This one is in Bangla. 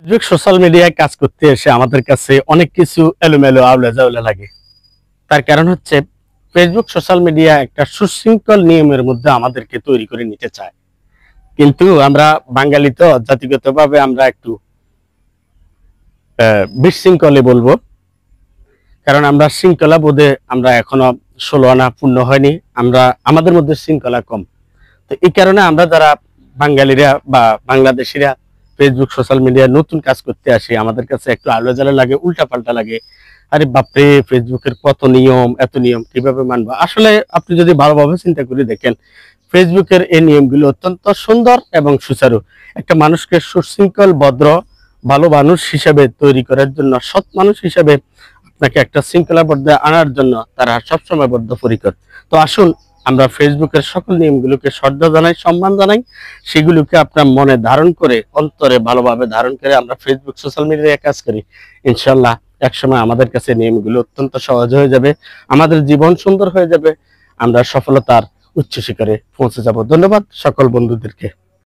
ফেসবুক সোশ্যাল মিডিয়ায় কাজ করতে এসে আমাদের কাছে অনেক কিছু এলোমেলো আউলা জাউলা লাগে। তার কারণ হচ্ছে ফেসবুক সোশ্যাল মিডিয়া একটা সুশৃঙ্খল নিয়মের মধ্যে আমাদেরকে তৈরি করে নিতে চায়, কিন্তু আমরা বাঙালি তো জাতিগতভাবে আমরা একটু বিশৃঙ্খলে বলবো, কারণ আমরা শৃঙ্খলা বোধে আমরা এখনো 16 আনা পূর্ণ হয়নি, আমরা আমাদের মধ্যে শৃঙ্খলা কম। তো এই কারণে আমরা যারা বাঙালিরা বা বাংলাদেশিরা ফেসবুক সোশ্যাল মিডিয়ায় নতুন কাজ করতে আসি, আমাদের কাছে একটু আলো জ্বালা লাগে, উল্টা পাল্টা লাগে। আরে বাপরে, ফেসবুকের কত নিয়ম, এত নিয়ম কিভাবে মানবো? আসলে আপনি যদি ভালোভাবে চিন্তা করে দেখেন, ফেসবুকের এই নিয়মগুলো অত্যন্ত সুন্দর এবং সুচারু। একটা মানুষকে সুশৃঙ্খল, ভদ্র, ভালো মানুষ হিসেবে তৈরি করার জন্য, সৎ মানুষ হিসেবে আপনাকে একটা শৃঙ্খলাবদ্ধ আনার জন্য তারা সবসময় বদ্ধপরিকর। তো আসুন আমরা ফেসবুকের সকল নিয়মগুলোকে শ্রদ্ধা জানাই, সম্মান জানাই, সেগুলোকে আপনার মনে ধারণ করে, অন্তরে ভালোভাবে ধারণ করে আমরা ফেসবুক সোশ্যাল মিডিয়ায় কাজ করি। ইনশাল্লাহ একসময় আমাদের কাছে নিয়মগুলো অত্যন্ত সহজ হয়ে যাবে, আমাদের জীবন সুন্দর হয়ে যাবে, আমরা সফলতার উচ্চ শিখরে পৌঁছে যাব। ধন্যবাদ সকল বন্ধুদেরকে।